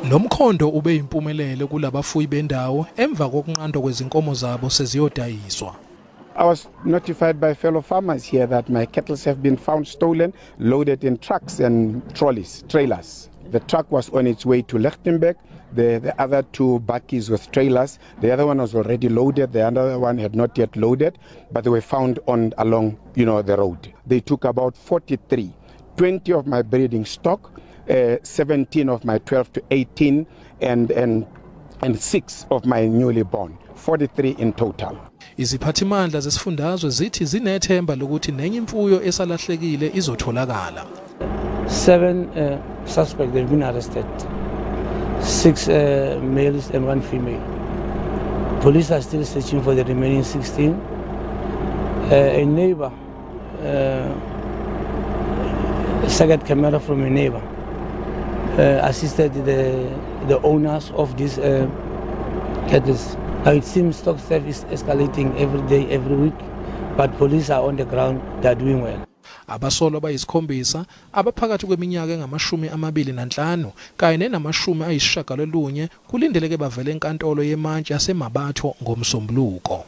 Nomkhondo ube impumelelo kulabafuyi bendawo emva kokunqandwa kwezinkomo zabo seziyodayiswa. I was notified by fellow farmers here that my cattle have been found stolen, loaded in trucks and trailers. The truck was on its way to Lichtenberg. The other two bakkies with trailers. The other one was already loaded. The other one had not yet loaded, but they were found along the road. They took about 43, 20 of my breeding stock, 17 of my 12 to 18, and 6 of my newly born. 43 in total. Iziphathimandla zesifundazwe zithi zinethemba lokuthi nenye imfuyo esalahlekile izotholakala. 7 suspects have been arrested. 6 males and 1 female. Police are still searching for the remaining 16. A neighbor, a second camera from a neighbor, assisted the owners of these cattle. Now it seems stock theft is escalating every day, every week, but police are on the ground, they are doing well. Abasolwa abayisikhombisa abaphakathi kweminyaka engama-25 kanye namashumi ayisishagalolunye kulindeleke bavele enkantolo yemantshi yaseMabatho ngomsombuluko.